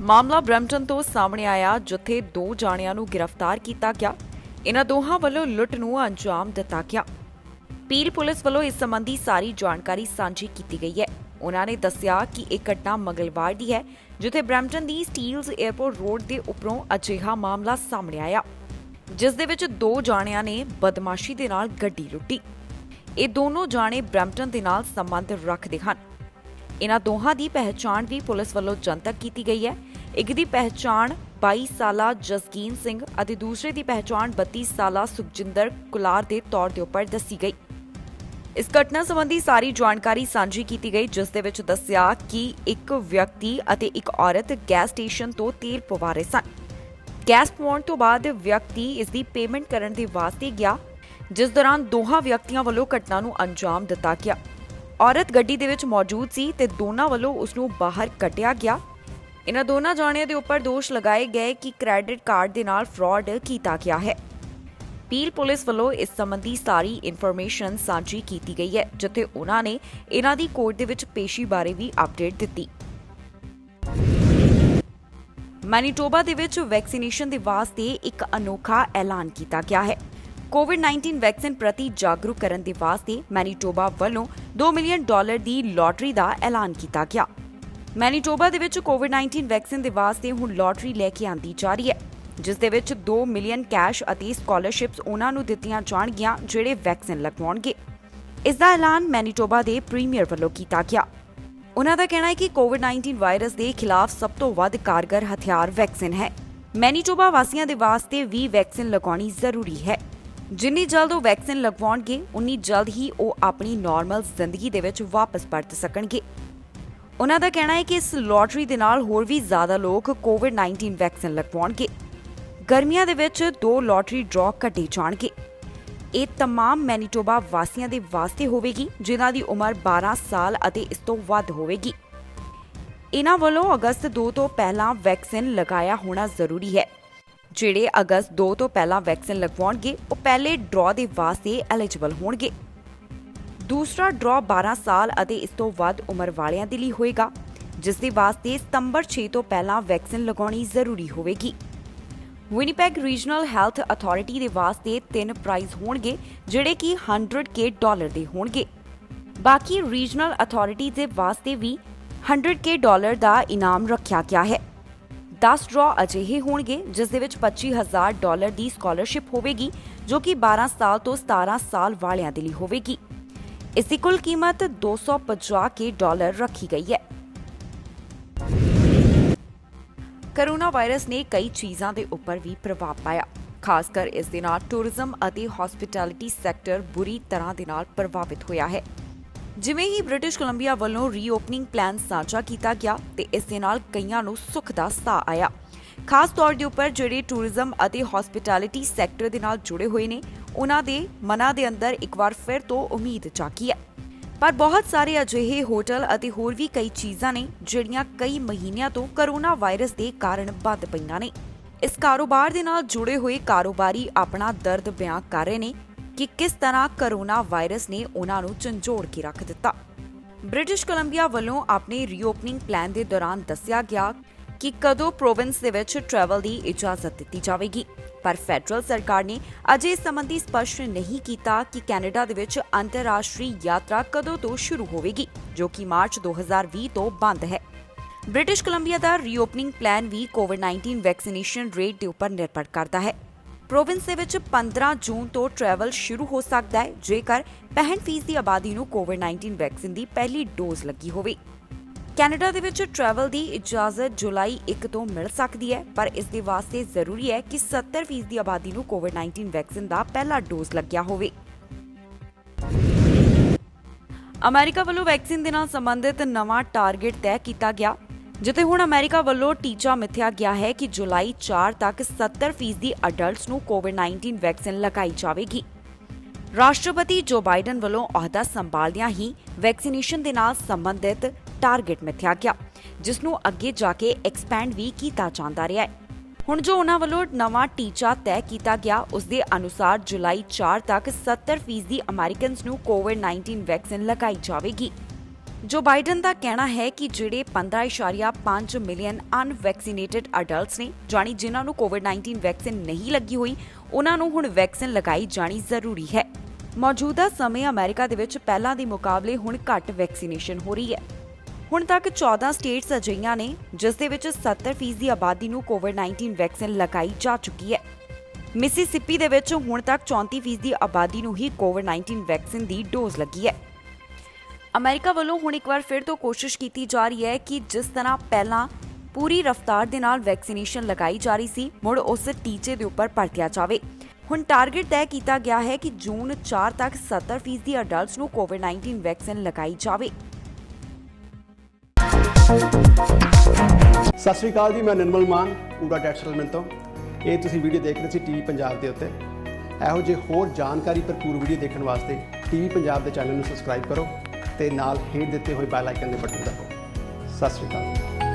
ਮਾਮਲਾ ਬਰੈਂਪਟਨ ਤੋਂ ਸਾਹਮਣੇ ਆਇਆ, ਜਿੱਥੇ 2 ਜਾਣਿਆਂ ਨੂੰ ਗ੍ਰਿਫਤਾਰ ਕੀਤਾ ਗਿਆ। ਇਨ੍ਹਾਂ ਦੋਹਾਂ ਵੱਲੋਂ ਲੁੱਟ ਨੂੰ ਅੰਜਾਮ ਦਿੱਤਾ ਗਿਆ। ਪੀਲ ਪੁਲਿਸ ਵੱਲੋਂ ਇਸ ਸੰਬੰਧੀ ਸਾਰੀ ਜਾਣਕਾਰੀ ਸਾਂਝੀ ਕੀਤੀ ਗਈ ਹੈ। ਉਨ੍ਹਾਂ ਨੇ ਦੱਸਿਆ ਕਿ ਇਹ ਘਟਨਾ ਮੰਗਲਵਾਰ ਦੀ ਹੈ, ਜਿੱਥੇ ਬਰੈਂਪਟਨ ਦੀ ਸਟੀਲਜ਼ 에ਅਰਪੋਰਟ ਰੋਡ ਦੇ ਉੱਪਰੋਂ ਅਜਿਹਾ ਮਾਮਲਾ ਸਾਹਮਣੇ ਆਇਆ, ਜਿਸ ਦੇ ਵਿੱਚ 2 ਜਾਣਿਆਂ ਨੇ ਬਦਮਾਸ਼ੀ ਦੇ ਨਾਲ ਗੱਡੀ ਲੁੱਟੀ। ਇਹ ਦੋਨੋਂ ਜਾਣੇ ਬਰੈਂਪਟਨ ਦੇ ਨਾਲ ਸੰਬੰਧ ਰੱਖਦੇ ਹਨ। ਇਨ੍ਹਾਂ ਦੋਹਾਂ ਦੀ ਪਹਿਚਾਣ ਵੀ ਪੁਲਿਸ ਵੱਲੋਂ ਜਨਤਕ ਕੀਤੀ ਗਈ ਹੈ। ਇੱਕ ਦੀ ਪਹਿਚਾਣ 22 ਸਾਲਾ ਜਸਕੀਨ ਸਿੰਘ ਅਤੇ ਦੂਸਰੇ ਦੀ ਪਹਿਚਾਣ 32 ਸਾਲਾ ਸੁਖਜਿੰਦਰ ਕੁਲਾਰ ਦੇ ਤੌਰ ਦੇ ਉੱਪਰ ਦੱਸੀ ਗਈ। ਇਸ ਘਟਨਾ ਸੰਬੰਧੀ ਸਾਰੀ ਜਾਣਕਾਰੀ ਸਾਂਝੀ ਕੀਤੀ ਗਈ, ਜਿਸ ਦੇ ਵਿੱਚ ਦੱਸਿਆ ਕਿ ਇੱਕ ਵਿਅਕਤੀ ਅਤੇ ਇੱਕ ਔਰਤ ਗੈਸ ਸਟੇਸ਼ਨ ਤੋਂ ਤੇਲ ਪਵਾ ਰਹੇ ਸਨ। ਗੈਸ ਪਵਾਉਣ ਤੋਂ ਬਾਅਦ ਵਿਅਕਤੀ ਇਸ ਦੀ ਪੇਮੈਂਟ ਕਰਨ ਦੇ ਵਾਸਤੇ ਗਿਆ, ਜਿਸ ਦੌਰਾਨ ਦੋਹਾਂ ਵਿਅਕਤੀਆਂ ਵੱਲੋਂ ਘਟਨਾ ਨੂੰ ਅੰਜਾਮ ਦਿੱਤਾ ਗਿਆ। ਔਰਤ ਗੱਡੀ ਦੇ ਵਿੱਚ ਮੌਜੂਦ ਸੀ ਤੇ ਦੋਨਾਂ ਵੱਲੋਂ ਉਸ ਨੂੰ ਬਾਹਰ ਕੱਢਿਆ ਗਿਆ। ਇਨ੍ਹਾਂ ਦੋਨਾਂ ਜਾਣਿਆਂ ਦੇ ਉੱਪਰ ਦੋਸ਼ ਲਗਾਏ ਗਏ ਕਿ ਕ੍ਰੈਡਿਟ ਕਾਰਡ ਦੇ ਨਾਲ ਫਰਾਡ ਕੀਤਾ ਗਿਆ ਹੈ। ਪੀਲ ਪੁਲਿਸ ਵੱਲੋਂ ਇਸ ਸੰਬੰਧੀ ਸਾਰੀ ਇਨਫੋਰਮੇਸ਼ਨ ਸਾਂਝੀ ਕੀਤੀ ਗਈ ਹੈ, ਜਿੱਥੇ ਉਨ੍ਹਾਂ ਨੇ ਇਨ੍ਹਾਂ ਦੀ ਕੋਰਟ ਦੇ ਵਿੱਚ ਪੇਸ਼ੀ ਬਾਰੇ ਵੀ ਅਪਡੇਟ ਦਿੱਤੀ। ਮੈਨੀਟੋਬਾ ਦੇ ਵਿੱਚ ਵੈਕਸੀਨੇਸ਼ਨ ਦੇ ਵਾਸਤੇ ਇੱਕ ਅਨੋਖਾ ਐਲਾਨ ਕੀਤਾ ਗਿਆ ਹੈ। ਕੋਵਿਡ-19 ਵੈਕਸੀਨ ਪ੍ਰਤੀ ਜਾਗਰੂਕ ਕਰਨ ਦੇ ਵਾਸਤੇ ਮੈਨੀਟੋਬਾ ਵੱਲੋਂ $2 ਮਿਲੀਅਨ ਦੀ ਲਾਟਰੀ ਦਾ ਐਲਾਨ ਕੀਤਾ ਗਿਆ। ਮੈਨੀਟੋਬਾ ਦੇ ਵਿੱਚ ਕੋਵਿਡ-19 ਵੈਕਸੀਨ ਦੇ ਵਾਸਤੇ ਹੁਣ ਲਾਟਰੀ ਲੈ ਕੇ ਆਂਦੀ ਜਾ ਰਹੀ ਹੈ, ਜਿਸ ਦੇ ਵਿੱਚ 2 ਮਿਲੀਅਨ ਕੈਸ਼ ਅਤੇ ਸਕਾਲਰਸ਼ਿਪਸ ਉਹਨਾਂ ਨੂੰ ਦਿੱਤੀਆਂ ਜਾਣਗੀਆਂ ਜਿਹੜੇ ਵੈਕਸੀਨ ਲਗਵਾਉਣਗੇ। ਇਸ ਦਾ ਐਲਾਨ ਮੈਨੀਟੋਬਾ ਦੇ ਪ੍ਰੀਮੀਅਰ ਵੱਲੋਂ ਕੀਤਾ ਗਿਆ। ਉਹਨਾਂ ਦਾ ਕਹਿਣਾ ਹੈ ਕਿ ਕੋਵਿਡ-19 ਵਾਇਰਸ ਦੇ ਖਿਲਾਫ ਸਭ ਤੋਂ ਵੱਧ ਕਾਰਗਰ ਹਥਿਆਰ ਵੈਕਸੀਨ ਹੈ। ਮੈਨੀਟੋਬਾ ਵਾਸੀਆਂ ਦੇ ਵਾਸਤੇ ਵੀ ਵੈਕਸੀਨ ਲਗਾਉਣੀ ਜ਼ਰੂਰੀ ਹੈ। ਜਿੰਨੀ ਜਲਦ ਉਹ ਵੈਕਸੀਨ ਲਗਵਾਉਣਗੇ, ਉਨੀ ਜਲਦ ਹੀ ਉਹ ਆਪਣੀ ਨਾਰਮਲ ਜ਼ਿੰਦਗੀ ਦੇ ਵਿੱਚ ਵਾਪਸ ਪਰਤ ਸਕਣਗੇ। ਉਹਨਾਂ ਦਾ ਕਹਿਣਾ ਹੈ ਕਿ ਇਸ ਲਾਟਰੀ ਦੇ ਨਾਲ ਹੋਰ ਵੀ ਜ਼ਿਆਦਾ ਲੋਕ ਕੋਵਿਡ-19 ਵੈਕਸੀਨ ਲਗਵਾਉਣਗੇ। ਗਰਮੀਆਂ ਦੇ ਵਿੱਚ 2 ਲਾਟਰੀ ਡਰਾਅ ਕੱਢੇ ਜਾਣਗੇ। ਇਹ ਤਮਾਮ ਮੈਨੀਟੋਬਾ ਵਾਸੀਆਂ ਦੇ ਵਾਸਤੇ ਹੋਵੇਗੀ, ਜਿਨ੍ਹਾਂ ਦੀ ਉਮਰ 12 ਸਾਲ ਅਤੇ ਇਸ ਤੋਂ ਵੱਧ ਹੋਵੇਗੀ। ਇਹਨਾਂ ਵੱਲੋਂ ਅਗਸਤ 2 ਤੋਂ ਪਹਿਲਾਂ ਵੈਕਸੀਨ ਲਗਾਇਆ ਹੋਣਾ ਜ਼ਰੂਰੀ ਹੈ। ਜਿਹੜੇ ਅਗਸਤ 2 ਤੋਂ ਪਹਿਲਾਂ ਵੈਕਸੀਨ ਲਗਵਾਉਣਗੇ, ਉਹ ਪਹਿਲੇ ਡਰਾਅ ਦੇ ਵਾਸਤੇ ਐਲੀਜੀਬਲ ਹੋਣਗੇ। ਦੂਸਰਾ ਡਰਾਅ 12 ਸਾਲ ਅਤੇ ਇਸ ਤੋਂ ਵੱਧ ਉਮਰ ਵਾਲਿਆਂ ਦੇ ਲਈ ਹੋਏਗਾ, ਜਿਸ ਦੇ ਵਾਸਤੇ ਸਤੰਬਰ 6 ਤੋਂ ਪਹਿਲਾਂ ਵੈਕਸੀਨ ਲਗਾਉਣੀ ਜ਼ਰੂਰੀ ਹੋਵੇਗੀ। ਵਿਨੀਪੈਗ ਰੀਜਨਲ ਹੈਲਥ ਅਥਾਰਟੀ ਦੇ ਵਾਸਤੇ 3 ਪ੍ਰਾਈਜ਼ ਹੋਣਗੇ, ਜਿਹੜੇ ਕਿ $100K ਦੇ ਹੋਣਗੇ। ਬਾਕੀ ਰੀਜਨਲ ਅਥਾਰਟੀ ਦੇ ਵਾਸਤੇ ਵੀ $100K ਦਾ ਇਨਾਮ ਰੱਖਿਆ ਗਿਆ ਹੈ। 10 ਡਰਾਅ ਅਜਿਹੇ ਹੋਣਗੇ ਜਿਸ ਦੇ ਵਿੱਚ $25,000 ਦੀ ਸਕਾਲਰਸ਼ਿਪ ਹੋਵੇਗੀ, ਜੋ ਕਿ 12 ਸਾਲ ਤੋਂ 17 ਸਾਲ ਵਾਲਿਆਂ ਦੇ ਲਈ ਹੋਵੇਗੀ। ਇਸ ਦੀ ਕੁੱਲ ਕੀਮਤ $250K ਰੱਖੀ ਗਈ ਹੈ। ਕੋਰੋਨਾ ਵਾਇਰਸ ਨੇ ਕਈ ਚੀਜ਼ਾਂ ਦੇ ਉੱਪਰ ਵੀ ਪ੍ਰਭਾਵ ਪਾਇਆ। ਖਾਸ ਕਰ ਇਸ ਦੇ ਨਾਲ ਟੂਰਿਜ਼ਮ ਅਤੇ ਹਸਪਿਟੈਲਿਟੀ ਸੈਕਟਰ ਬੁਰੀ ਤਰ੍ਹਾਂ ਦੇ ਨਾਲ ਪ੍ਰਭਾਵਿਤ ਹੋਇਆ ਹੈ। ਜਿਵੇਂ ਹੀ ਬ੍ਰਿਟਿਸ਼ ਕੋਲੰਬੀਆ ਵੱਲੋਂ ਰੀਓਪਨਿੰਗ ਪਲਾਨ ਸਾਂਝਾ ਕੀਤਾ ਗਿਆ ਤੇ ਇਸ ਦੇ ਨਾਲ ਕਈਆਂ ਨੂੰ ਸੁੱਖ ਦਾ ਸਾਹ ਆਇਆ। ਖਾਸ ਤੌਰ ਦੇ ਉੱਪਰ ਜਿਹੜੇ ਟੂਰਿਜ਼ਮ ਅਤੇ ਹਸਪਿਟੈਲਿਟੀ ਸੈਕਟਰ ਦੇ ਨਾਲ ਜੁੜੇ ਹੋਏ ਨੇ, ਉਹਨਾਂ ਦੇ ਮਨਾਂ ਦੇ ਅੰਦਰ ਇੱਕ ਵਾਰ ਫਿਰ ਤੋਂ ਉਮੀਦ ਜਾਗੀ ਹੈ। ਪਰ ਬਹੁਤ ਸਾਰੇ ਅਜਿਹੇ ਹੋਟਲ ਅਤੇ ਹੋਰ ਵੀ ਕਈ ਚੀਜ਼ਾਂ ਨੇ ਜਿਹੜੀਆਂ ਕਈ ਮਹੀਨਿਆਂ ਤੋਂ ਕੋਰੋਨਾ ਵਾਇਰਸ ਦੇ ਕਾਰਨ ਬੰਦ ਪਈਆਂ ਨੇ। ਇਸ ਕਾਰੋਬਾਰ ਦੇ ਨਾਲ ਜੁੜੇ ਹੋਏ ਕਾਰੋਬਾਰੀ ਆਪਣਾ ਦਰਦ ਬਿਆਨ ਕਰ ਰਹੇ ਨੇ ਕਿ ਕਿਸ ਤਰ੍ਹਾਂ ਕੋਰੋਨਾ ਵਾਇਰਸ ਨੇ ਉਹਨਾਂ ਨੂੰ ਝੰਜੋੜ ਕੇ ਰੱਖ ਦਿੱਤਾ। ਬ੍ਰਿਟਿਸ਼ ਕੋਲੰਬੀਆ ਵੱਲੋਂ ਆਪਣੇ ਰੀਓਪਨਿੰਗ ਪਲਾਨ ਦੇ ਦੌਰਾਨ ਦੱਸਿਆ ਗਿਆ ਕਿ ਕਦੋਂ ਪ੍ਰੋਵਿੰਸ ਦੇ ਵਿੱਚ ਟਰੈਵਲ ਦੀ ਇਜਾਜ਼ਤ ਦਿੱਤੀ ਜਾਵੇਗੀ, ਪਰ ਫੈਡਰਲ ਸਰਕਾਰ ਨੇ ਅਜੇ ਇਸ ਸੰਬੰਧੀ ਸਪਸ਼ਟ ਨਹੀਂ ਕੀਤਾ ਕਿ ਕੈਨੇਡਾ ਦੇ ਵਿੱਚ ਅੰਤਰਰਾਸ਼ਟਰੀ ਯਾਤਰਾ ਕਦੋਂ ਤੋਂ ਸ਼ੁਰੂ ਹੋਵੇਗੀ, ਜੋ ਕਿ ਮਾਰਚ 2020 ਤੋਂ ਬੰਦ ਹੈ। ਬ੍ਰਿਟਿਸ਼ ਕੋਲੰਬੀਆ ਦਾ ਰੀਓਪਨਿੰਗ ਪਲਾਨ ਵੀ ਕੋਵਿਡ-19 ਵੈਕਸੀਨੇਸ਼ਨ ਰੇਟ ਦੇ ਉੱਪਰ ਨਿਰਭਰ ਕਰਦਾ ਹੈ। ਪ੍ਰੋਵਿੰਸ ਦੇ ਵਿੱਚ 15 ਜੂਨ ਤੋਂ ਟਰੈਵਲ ਸ਼ੁਰੂ ਹੋ ਸਕਦਾ ਹੈ ਜੇਕਰ 65% ਦੀ ਆਬਾਦੀ ਨੂੰ ਕੋਵਿਡ-19 ਵੈਕਸੀਨ ਦੀ ਪਹਿਲੀ ਡੋਜ਼ ਲੱਗੀ ਹੋਵੇ। ਕੈਨੇਡਾ ਦੇ ਵਿੱਚ ਟਰੈਵਲ ਦੀ ਇਜਾਜ਼ਤ ਜੁਲਾਈ 1 ਤੋਂ ਮਿਲ ਸਕਦੀ ਹੈ, ਪਰ ਇਸ ਦੇ ਵਾਸਤੇ ਜ਼ਰੂਰੀ ਹੈ ਕਿ 70% ਦੀ ਆਬਾਦੀ ਨੂੰ ਕੋਵਿਡ-19 ਵੈਕਸੀਨ ਦਾ ਪਹਿਲਾ ਡੋਜ਼ ਲੱਗਿਆ ਹੋਵੇ। ਅਮਰੀਕਾ ਵੱਲੋਂ ਵੈਕਸੀਨ ਦੇ ਨਾਲ ਸੰਬੰਧਿਤ ਨਵਾਂ ਟਾਰਗੇਟ ਤੈਅ ਕੀਤਾ ਗਿਆ, ਜਿੱਥੇ ਹੁਣ ਅਮਰੀਕਾ ਵੱਲੋਂ ਟੀਚਾ ਮਿਥਿਆ ਗਿਆ ਹੈ ਕਿ ਜੁਲਾਈ 4 ਤੱਕ 70% ਦੀ ਅਡਲਟਸ ਨੂੰ ਕੋਵਿਡ-19 ਵੈਕਸੀਨ ਲਗਾਈ ਜਾਵੇਗੀ। ਰਾਸ਼ਟਰਪਤੀ ਜੋ ਬਾਈਡਨ ਵੱਲੋਂ ਅਹੁਦਾ ਸੰਭਾਲਦਿਆਂ ਹੀ ਵੈਕਸੀਨੇਸ਼ਨ ਦੇ ਨਾਲ ਸੰਬੰਧਿਤ ਟਾਰਗੇਟ ਮਿਥਿਆ ਗਿਆ, ਜਿਸ ਨੂੰ ਅੱਗੇ ਜਾ ਕੇ ਐਕਸਪੈਂਡ ਵੀ ਕੀਤਾ ਜਾਂਦਾ ਰਿਹਾ ਹੈ। ਹੁਣ ਜੋ ਉਹਨਾਂ ਵੱਲੋਂ ਨਵਾਂ ਟੀਚਾ ਤੈਅ ਕੀਤਾ ਗਿਆ, ਉਸ ਦੇ ਅਨੁਸਾਰ ਜੁਲਾਈ 4 ਤੱਕ 70% ਦੀ ਅਮਰੀਕਨਸ ਨੂੰ ਕੋਵਿਡ-19 ਵੈਕਸੀਨ ਲਗਾਈ ਜਾਵੇਗੀ। ਜੋ ਬਾਈਡਨ ਦਾ ਕਹਿਣਾ ਹੈ ਕਿ ਜਿਹੜੇ 15.5 ਮਿਲੀਅਨ ਅਨਵੈਕਸੀਨੇਟਡ ਅਡਲਟਸ ਨੇ, ਜਾਣੀ ਜਿਨ੍ਹਾਂ ਨੂੰ ਕੋਵਿਡ-19 ਵੈਕਸੀਨ ਨਹੀਂ ਲੱਗੀ ਹੋਈ, ਉਹਨਾਂ ਨੂੰ ਹੁਣ ਵੈਕਸੀਨ ਲਗਾਈ ਜਾਣੀ ਜ਼ਰੂਰੀ ਹੈ। ਮੌਜੂਦਾ ਸਮੇਂ ਅਮਰੀਕਾ ਦੇ ਵਿੱਚ ਪਹਿਲਾਂ ਦੇ ਮੁਕਾਬਲੇ ਹੁਣ ਘੱਟ ਵੈਕਸੀਨੇਸ਼ਨ ਹੋ ਰਹੀ ਹੈ। ਹੁਣ ਤੱਕ 14 ਸਟੇਟਸ ਅਜਿਹੀਆਂ ਨੇ ਜਿਸ ਦੇ ਵਿੱਚ 70% ਦੀ ਆਬਾਦੀ ਨੂੰ ਕੋਵਿਡ-19 ਵੈਕਸੀਨ ਲਗਾਈ ਜਾ ਚੁੱਕੀ ਹੈ। ਮਿਸੀਸਿਪੀ ਦੇ ਵਿੱਚ ਹੁਣ ਤੱਕ 34% ਦੀ ਆਬਾਦੀ ਨੂੰ ਹੀ ਕੋਵਿਡ-19 ਵੈਕਸੀਨ ਦੀ ਡੋਜ਼ ਲੱਗੀ ਹੈ। ਅਮਰੀਕਾ ਵੱਲੋਂ ਹੁਣ ਇੱਕ ਵਾਰ ਫਿਰ ਤੋਂ ਕੋਸ਼ਿਸ਼ ਕੀਤੀ ਜਾ ਰਹੀ ਹੈ ਕਿ ਜਿਸ ਤਰ੍ਹਾਂ ਪਹਿਲਾਂ ਪੂਰੀ ਰਫ਼ਤਾਰ ਦੇ ਨਾਲ ਵੈਕਸੀਨੇਸ਼ਨ ਲਗਾਈ ਜਾ ਰਹੀ ਸੀ, ਮੁੜ ਉਸ ਟੀਚੇ ਦੇ ਉੱਪਰ ਪਰਤਿਆ ਜਾਵੇ। ਹੁਣ ਟਾਰਗੇਟ ਤੈਅ ਕੀਤਾ ਗਿਆ ਹੈ ਕਿ ਜੂਨ 4 ਤੱਕ 70% ਦੀ ਅਡਲਟਸ ਨੂੰ ਕੋਵਿਡ-19 ਵੈਕਸੀਨ ਲਗਾਈ ਜਾਵੇ। ਸਤਿ ਸ਼੍ਰੀ ਅਕਾਲ ਜੀ, ਮੈਂ ਨਿਰਮਲ ਮਾਨ ਪੂਰਾ ਟੈਕਸ ਸੈਟਲਮੈਂਟ ਤੋਂ। ਇਹ ਤੁਸੀਂ ਵੀਡੀਓ ਦੇਖ ਰਹੇ ਸੀ ਟੀਵੀ ਪੰਜਾਬ ਦੇ ਉੱਤੇ। ਇਹੋ ਜਿਹੇ ਹੋਰ ਜਾਣਕਾਰੀ ਭਰਪੂਰ ਵੀਡੀਓ ਦੇਖਣ ਵਾਸਤੇ ਟੀਵੀ ਪੰਜਾਬ ਦੇ ਚੈਨਲ ਨੂੰ ਸਬਸਕ੍ਰਾਈਬ ਕਰੋ ਤੇ ਨਾਲ ਹੇਠ ਦਿੱਤੇ ਹੋਏ ਬੈਲ ਆਈਕਨ ਦੇ ਬਟਨ ਦਬਾਓ। ਸਤਿ ਸ਼੍ਰੀ ਅਕਾਲ।